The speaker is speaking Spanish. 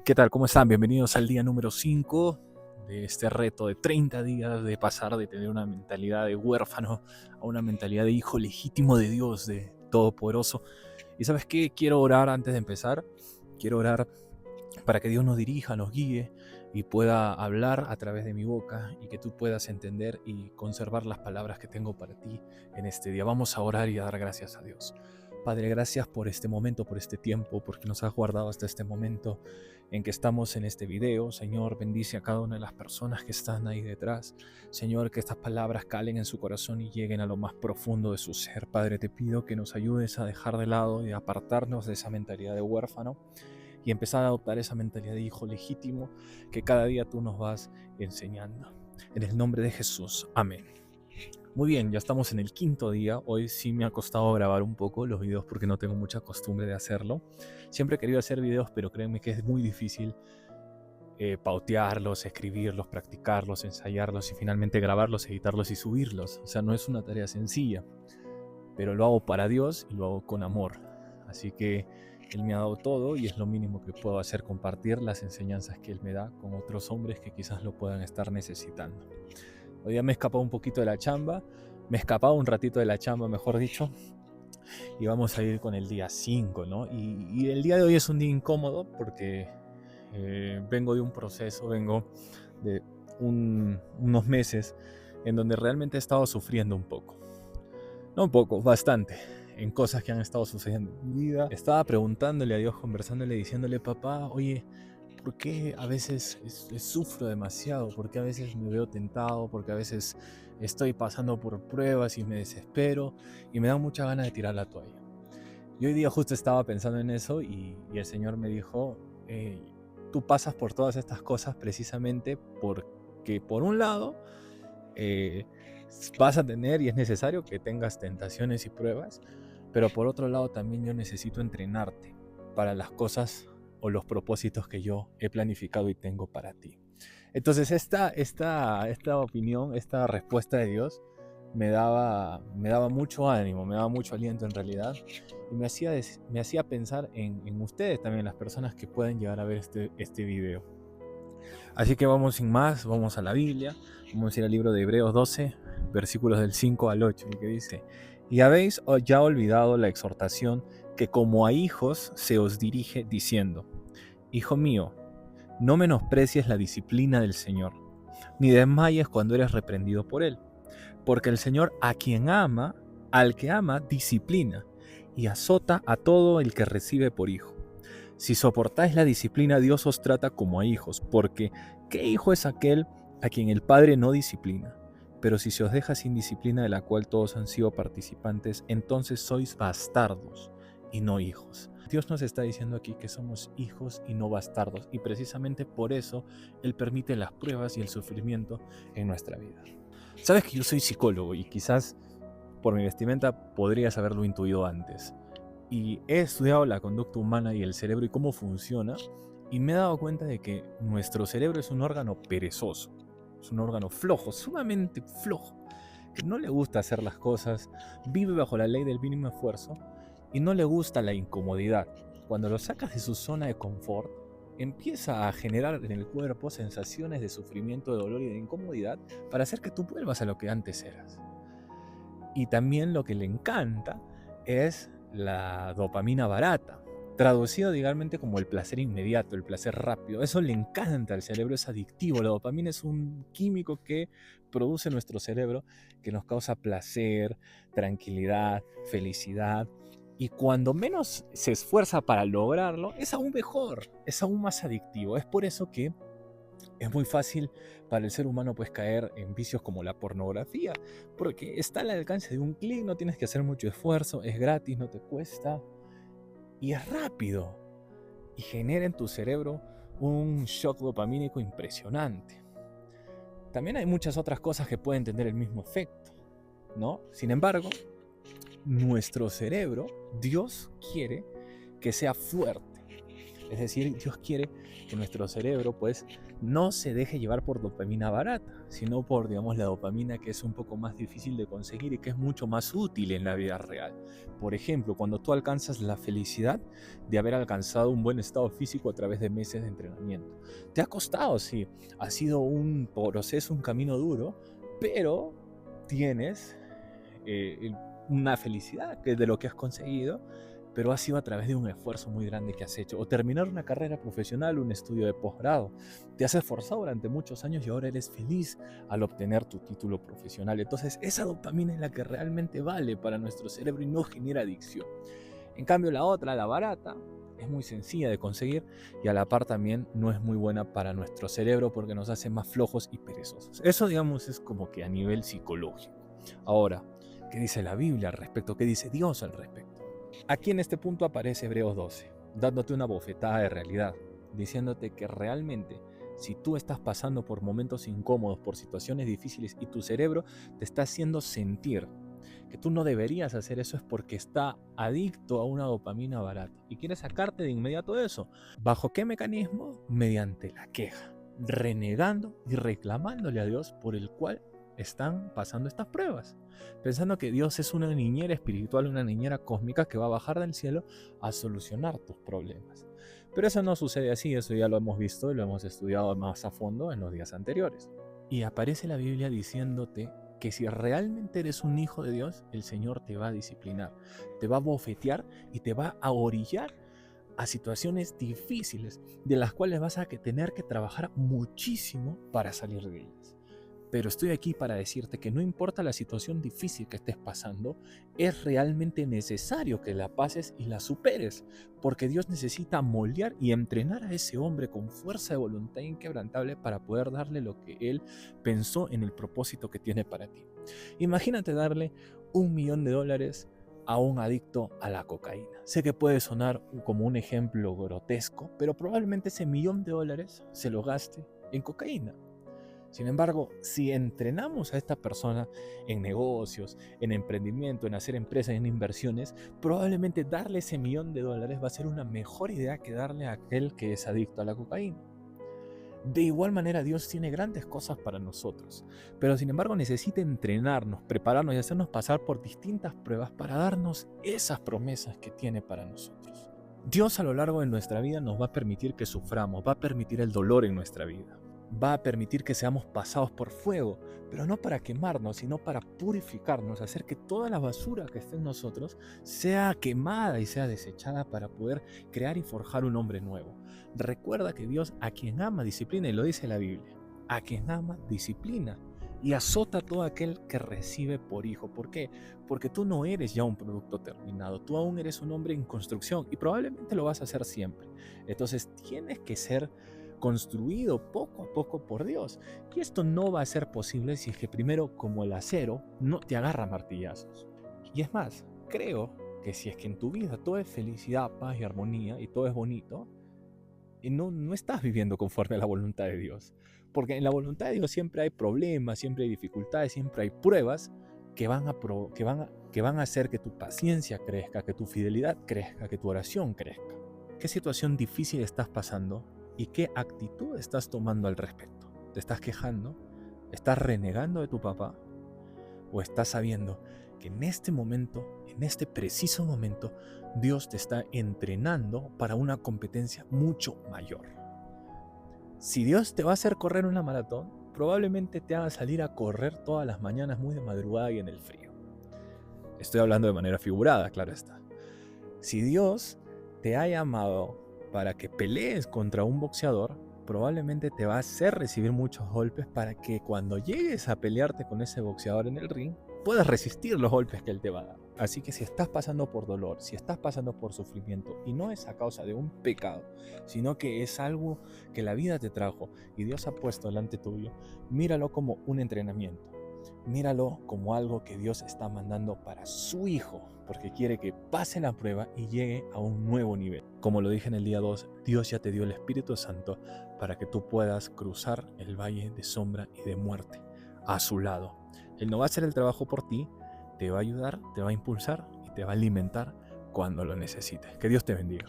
¿Qué tal? ¿Cómo están? Bienvenidos al día número 5 de este reto de 30 días de pasar de tener una mentalidad de huérfano a una mentalidad de hijo legítimo de Dios, de Todopoderoso. ¿Y sabes qué? Quiero orar antes de empezar. Quiero orar para que Dios nos dirija, nos guíe y pueda hablar a través de mi boca y que tú puedas entender y conservar las palabras que tengo para ti en este día. Vamos a orar y a dar gracias a Dios. Padre, gracias por este momento, por este tiempo, porque nos has guardado hasta este momento en que estamos en este video. Señor, bendice a cada una de las personas que están ahí detrás. Señor, que estas palabras calen en su corazón y lleguen a lo más profundo de su ser. Padre, te pido que nos ayudes a dejar de lado y apartarnos de esa mentalidad de huérfano y empezar a adoptar esa mentalidad de hijo legítimo que cada día tú nos vas enseñando. En el nombre de Jesús, amén. Muy bien, ya estamos en el quinto día. Hoy sí me ha costado grabar un poco los videos porque no tengo mucha costumbre de hacerlo. Siempre he querido hacer videos, pero créanme que es muy difícil pautearlos, escribirlos, practicarlos, ensayarlos y finalmente grabarlos, editarlos y subirlos. O sea, no es una tarea sencilla, pero lo hago para Dios y lo hago con amor. Así que Él me ha dado todo y es lo mínimo que puedo hacer, compartir las enseñanzas que Él me da con otros hombres que quizás lo puedan estar necesitando. Hoy día me he escapado un poquito de la chamba, me he escapado un ratito de la chamba, mejor dicho, y vamos a ir con el día 5, ¿no? Y el día de hoy es un día incómodo porque vengo de un proceso, vengo de unos meses en donde realmente he estado sufriendo un poco. No un poco, bastante, en cosas que han estado sucediendo en mi vida. Estaba preguntándole a Dios, conversándole, diciéndole, papá, oye, ¿por qué a veces sufro demasiado? ¿Por qué a veces me veo tentado? ¿Por qué a veces estoy pasando por pruebas y me desespero y me da mucha ganas de tirar la toalla? Y hoy día justo estaba pensando en eso y el Señor me dijo, tú pasas por todas estas cosas precisamente porque por un lado vas a tener y es necesario que tengas tentaciones y pruebas, pero por otro lado también yo necesito entrenarte para las cosas o los propósitos que yo he planificado y tengo para ti. Entonces esta opinión, esta respuesta de Dios me daba mucho ánimo, me daba mucho aliento en realidad y me hacía pensar en ustedes también, las personas que pueden llegar a ver este video. Así que vamos sin más, vamos a la Biblia, vamos a ir al libro de Hebreos 12, versículos del 5 al 8, que dice, y habéis ya olvidado la exhortación que como a hijos se os dirige diciendo, Hijo mío, no menosprecies la disciplina del Señor, ni desmayes cuando eres reprendido por Él, porque el Señor a quien ama, al que ama, disciplina, y azota a todo el que recibe por hijo. Si soportáis la disciplina, Dios os trata como a hijos, porque ¿qué hijo es aquel a quien el Padre no disciplina? Pero si se os deja sin disciplina de la cual todos han sido participantes, entonces sois bastardos y no hijos. Dios nos está diciendo aquí que somos hijos y no bastardos, y precisamente por eso Él permite las pruebas y el sufrimiento en nuestra vida. Sabes que yo soy psicólogo y quizás por mi vestimenta podrías haberlo intuido antes. Y he estudiado la conducta humana y el cerebro y cómo funciona, y me he dado cuenta de que nuestro cerebro es un órgano perezoso, es un órgano flojo, sumamente flojo, que no le gusta hacer las cosas, vive bajo la ley del mínimo esfuerzo y no le gusta la incomodidad. Cuando lo sacas de su zona de confort, empieza a generar en el cuerpo sensaciones de sufrimiento, de dolor y de incomodidad para hacer que tú vuelvas a lo que antes eras. Y también lo que le encanta es la dopamina barata, traducido legalmente como el placer inmediato, el placer rápido. Eso le encanta al cerebro, es adictivo. La dopamina es un químico que produce nuestro cerebro que nos causa placer, tranquilidad, felicidad. Y cuando menos se esfuerza para lograrlo, es aún mejor, es aún más adictivo. Es por eso que es muy fácil para el ser humano pues caer en vicios como la pornografía, porque está al alcance de un clic, no tienes que hacer mucho esfuerzo, es gratis, no te cuesta y es rápido y genera en tu cerebro un shock dopamínico impresionante. También hay muchas otras cosas que pueden tener el mismo efecto, ¿no? Sin embargo, nuestro cerebro, Dios quiere que sea fuerte. Es decir, Dios quiere que nuestro cerebro pues no se deje llevar por dopamina barata, sino por, digamos, la dopamina que es un poco más difícil de conseguir y que es mucho más útil en la vida real. Por ejemplo, cuando tú alcanzas la felicidad de haber alcanzado un buen estado físico a través de meses de entrenamiento. Te ha costado, sí, ha sido un proceso, un camino duro, pero tienes una felicidad que es de lo que has conseguido, pero ha sido a través de un esfuerzo muy grande que has hecho. O terminar una carrera profesional, un estudio de posgrado. Te has esforzado durante muchos años y ahora eres feliz al obtener tu título profesional. Entonces esa dopamina es la que realmente vale para nuestro cerebro y no genera adicción. En cambio la otra, la barata, es muy sencilla de conseguir y a la par también no es muy buena para nuestro cerebro porque nos hace más flojos y perezosos. Eso, digamos, es como que a nivel psicológico. Ahora, ¿qué dice la Biblia al respecto? ¿Qué dice Dios al respecto? Aquí en este punto aparece Hebreos 12, dándote una bofetada de realidad, diciéndote que realmente si tú estás pasando por momentos incómodos, por situaciones difíciles y tu cerebro te está haciendo sentir que tú no deberías hacer eso, es porque está adicto a una dopamina barata y quiere sacarte de inmediato de eso. ¿Bajo qué mecanismo? Mediante la queja, renegando y reclamándole a Dios por el cual están pasando estas pruebas, pensando que Dios es una niñera espiritual, una niñera cósmica que va a bajar del cielo a solucionar tus problemas. Pero eso no sucede así, eso ya lo hemos visto y lo hemos estudiado más a fondo en los días anteriores. Y aparece la Biblia diciéndote que si realmente eres un hijo de Dios, el Señor te va a disciplinar, te va a bofetear y te va a orillar a situaciones difíciles de las cuales vas a tener que trabajar muchísimo para salir de ellas. Pero estoy aquí para decirte que no importa la situación difícil que estés pasando, es realmente necesario que la pases y la superes, porque Dios necesita moldear y entrenar a ese hombre con fuerza de voluntad inquebrantable para poder darle lo que Él pensó en el propósito que tiene para ti. Imagínate darle $1.000.000 a un adicto a la cocaína. Sé que puede sonar como un ejemplo grotesco, pero probablemente ese $1.000.000 se lo gaste en cocaína. Sin embargo, si entrenamos a esta persona en negocios, en emprendimiento, en hacer empresas, en inversiones, probablemente darle ese $1.000.000 va a ser una mejor idea que darle a aquel que es adicto a la cocaína. De igual manera, Dios tiene grandes cosas para nosotros, pero sin embargo necesita entrenarnos, prepararnos y hacernos pasar por distintas pruebas para darnos esas promesas que tiene para nosotros. Dios a lo largo de nuestra vida nos va a permitir que suframos, va a permitir el dolor en nuestra vida. Va a permitir que seamos pasados por fuego, pero no para quemarnos, sino para purificarnos, hacer que toda la basura que esté en nosotros sea quemada y sea desechada para poder crear y forjar un hombre nuevo. Recuerda que Dios a quien ama disciplina, y lo dice la Biblia, a quien ama disciplina y azota a todo aquel que recibe por hijo. ¿Por qué? Porque tú no eres ya un producto terminado, tú aún eres un hombre en construcción y probablemente lo vas a hacer siempre. Entonces tienes que ser construido poco a poco por Dios. Y esto no va a ser posible si es que primero, como el acero, no te agarra martillazos. Y es más, creo que si es que en tu vida todo es felicidad, paz y armonía y todo es bonito, y no estás viviendo conforme a la voluntad de Dios. Porque en la voluntad de Dios siempre hay problemas, siempre hay dificultades, siempre hay pruebas que van a hacer que tu paciencia crezca, que tu fidelidad crezca, que tu oración crezca. ¿Qué situación difícil estás pasando? ¿Y qué actitud estás tomando al respecto? ¿Te estás quejando? ¿Estás renegando de tu papá? ¿O estás sabiendo que en este momento, en este preciso momento, Dios te está entrenando para una competencia mucho mayor? Si Dios te va a hacer correr una maratón, probablemente te haga salir a correr todas las mañanas muy de madrugada y en el frío. Estoy hablando de manera figurada, claro está. Si Dios te ha llamado para que pelees contra un boxeador, probablemente te va a hacer recibir muchos golpes para que cuando llegues a pelearte con ese boxeador en el ring, puedas resistir los golpes que él te va a dar. Así que si estás pasando por dolor, si estás pasando por sufrimiento, y no es a causa de un pecado, sino que es algo que la vida te trajo y Dios ha puesto delante tuyo, míralo como un entrenamiento. Míralo como algo que Dios está mandando para su hijo, porque quiere que pase la prueba y llegue a un nuevo nivel. Como lo dije en el día 2, Dios ya te dio el Espíritu Santo para que tú puedas cruzar el valle de sombra y de muerte a su lado. Él no va a hacer el trabajo por ti, te va a ayudar, te va a impulsar y te va a alimentar cuando lo necesites. Que Dios te bendiga.